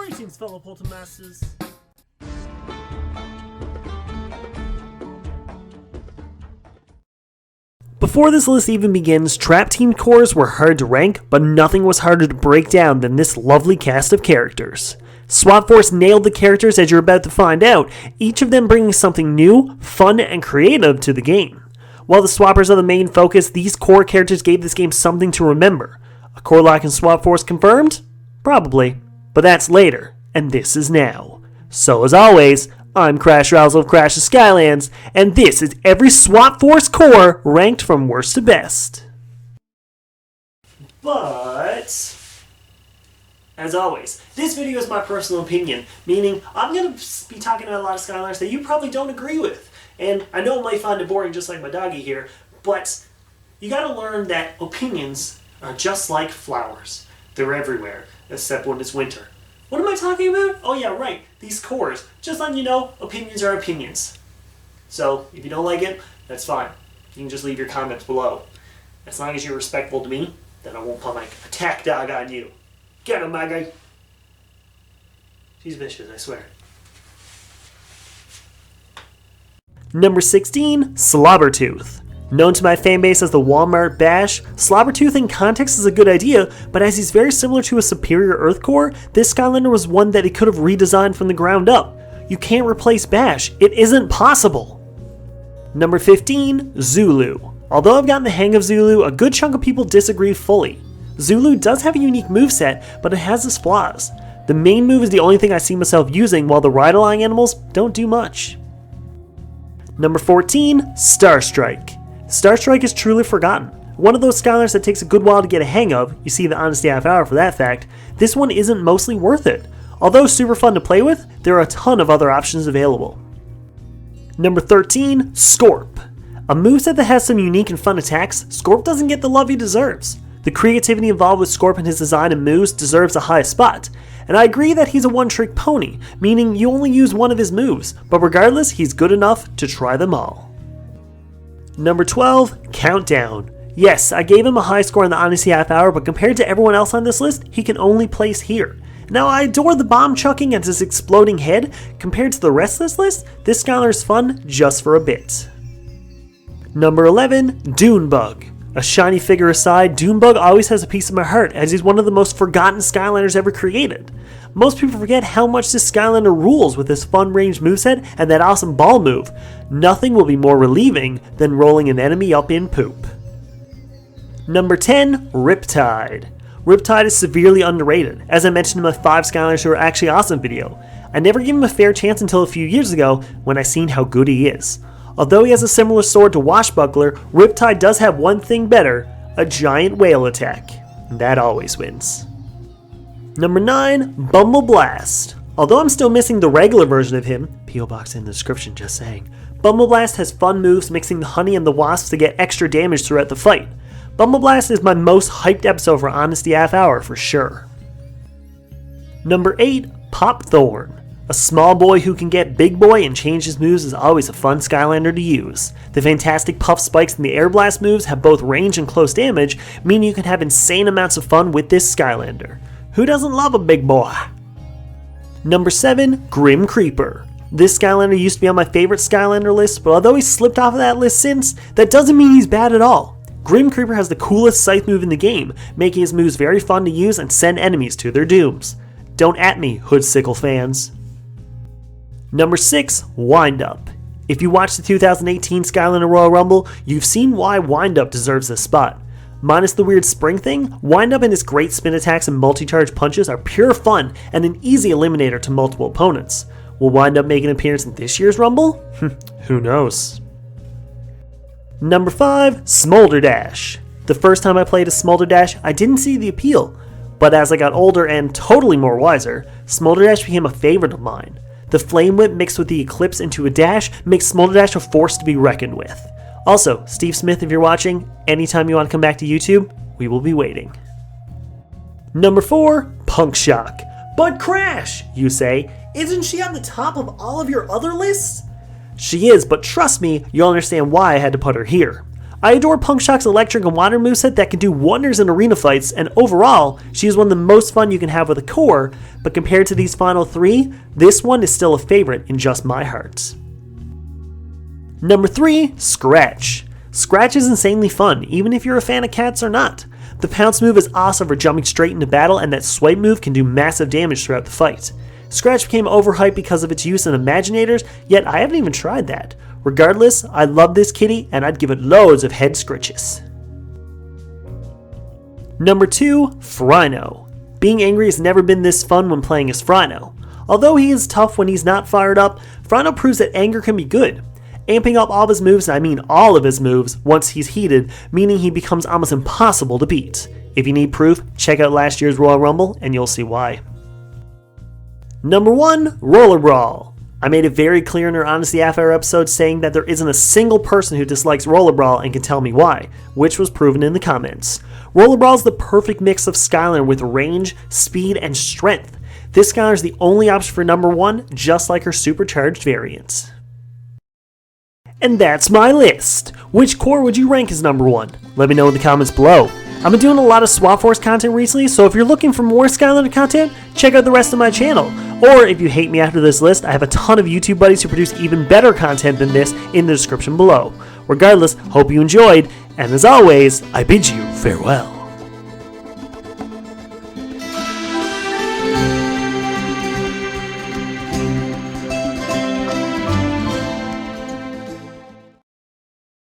Greetings, fellow Poltermasters. Before this list even begins, Trap Team cores were hard to rank, but nothing was harder to break down than this lovely cast of characters. Swap Force nailed the characters, as you're about to find out, each of them bringing something new, fun, and creative to the game. While the swappers are the main focus, these core characters gave this game something to remember. A core lock in Swap Force confirmed? Probably. But that's later, and this is now. So as always, I'm Crash Rowsell of Crash of Skylands, and this is every Swap Force core ranked from worst to best. But as always, this video is my personal opinion, meaning I'm going to be talking about a lot of Skylanders that you probably don't agree with. And I know I might find it boring just like my doggy here, but you got to learn that opinions are just like flowers. They're everywhere, except when it's winter. What am I talking about? Oh yeah, right, these cores. Just letting you know, opinions are opinions. So, if you don't like it, that's fine. You can just leave your comments below. As long as you're respectful to me, then I won't put my attack dog on you. Get him, Maggie! She's vicious, I swear. Number 16, Slobbertooth. Known to my fanbase as the Walmart Bash, Slobbertooth in context is a good idea, but as he's very similar to a superior Earth core, this Skylander was one that he could have redesigned from the ground up. You can't replace Bash, it isn't possible! Number 15, Zulu. Although I've gotten the hang of Zulu, a good chunk of people disagree fully. Zulu does have a unique moveset, but it has its flaws. The main move is the only thing I see myself using, while the ride-along animals don't do much. Number 14, Starstrike. Starstrike is truly forgotten. One of those Skylanders that takes a good while to get a hang of, you see the Honesty Half Hour for that fact, this one isn't mostly worth it. Although super fun to play with, there are a ton of other options available. Number 13, Scorp. A moveset that has some unique and fun attacks, Scorp doesn't get the love he deserves. The creativity involved with Scorp and his design and moves deserves a high spot. And I agree that he's a one-trick pony, meaning you only use one of his moves, but regardless, he's good enough to try them all. Number 12, Countdown. Yes, I gave him a high score in the Honesty Half Hour, but compared to everyone else on this list, he can only place here. Now, I adore the bomb chucking and his exploding head. Compared to the rest of this list, this Skylander is fun just for a bit. Number 11, Dunebug. A shiny figure aside, Dunebug always has a piece of my heart, as he's one of the most forgotten Skylanders ever created. Most people forget how much this Skylander rules with his fun ranged moveset and that awesome ball move. Nothing will be more relieving than rolling an enemy up in poop. Number 10, Riptide. Riptide is severely underrated, as I mentioned in my 5 Skylanders who are actually awesome video. I never gave him a fair chance until a few years ago when I seen how good he is. Although he has a similar sword to Washbuckler, Riptide does have one thing better, a giant whale attack. That always wins. Number 9, Bumble Blast. Although I'm still missing the regular version of him, P.O. Box in the description, just saying, Bumble Blast has fun moves mixing the honey and the wasps to get extra damage throughout the fight. Bumble Blast is my most hyped episode for Honesty Half Hour for sure. Number 8, Pop Thorn. A small boy who can get big boy and change his moves is always a fun Skylander to use. The fantastic puff spikes and the air blast moves have both range and close damage, meaning you can have insane amounts of fun with this Skylander. Who doesn't love a big boy? Number 7, Grim Creeper. This Skylander used to be on my favorite Skylander list, but although he's slipped off of that list since, that doesn't mean he's bad at all. Grim Creeper has the coolest scythe move in the game, making his moves very fun to use and send enemies to their dooms. Don't at me, Hoodsickle fans. Number 6, Wind-Up. If you watched the 2018 Skylander Royal Rumble, you've seen why Wind-Up deserves this spot. Minus the weird spring thing, Wind-Up and his great spin attacks and multi-charge punches are pure fun and an easy eliminator to multiple opponents. Will Wind-Up make an appearance in this year's Rumble? Who knows? Number 5, Smolder Dash. The first time I played a Smolder Dash, I didn't see the appeal, but as I got older and totally more wiser, Smolder Dash became a favorite of mine. The Flame Whip mixed with the Eclipse into a dash makes Smolder Dash a force to be reckoned with. Also, Steve Smith, if you're watching, anytime you want to come back to YouTube, we will be waiting. Number 4, Punk Shock. But Crash, you say, isn't she on the top of all of your other lists? She is, but trust me, you'll understand why I had to put her here. I adore Punk Shock's electric and water moveset that can do wonders in arena fights, and overall, she is one of the most fun you can have with a core, but compared to these final 3, this one is still a favorite in just my heart. Number 3, Scratch. Scratch is insanely fun, even if you're a fan of cats or not. The Pounce move is awesome for jumping straight into battle, and that Swipe move can do massive damage throughout the fight. Scratch became overhyped because of its use in Imaginators, yet I haven't even tried that. Regardless, I love this kitty, and I'd give it loads of head scritches. Number 2, Frino. Being angry has never been this fun when playing as Frino. Although he is tough when he's not fired up, Frino proves that anger can be good. Amping up all of his moves, and I mean all of his moves, once he's heated, meaning he becomes almost impossible to beat. If you need proof, check out last year's Royal Rumble, and you'll see why. Number 1, Roller Brawl. I made it very clear in our Honesty Half Hour episode saying that there isn't a single person who dislikes Roller Brawl and can tell me why, which was proven in the comments. Roller Brawl is the perfect mix of Skylander with range, speed, and strength. This Skylander is the only option for number 1, just like her supercharged variant. And that's my list. Which core would you rank as number 1? Let me know in the comments below. I've been doing a lot of Swap Force content recently, so if you're looking for more Skylander content, check out the rest of my channel. Or if you hate me after this list, I have a ton of YouTube buddies who produce even better content than this in the description below. Regardless, hope you enjoyed, and as always, I bid you farewell.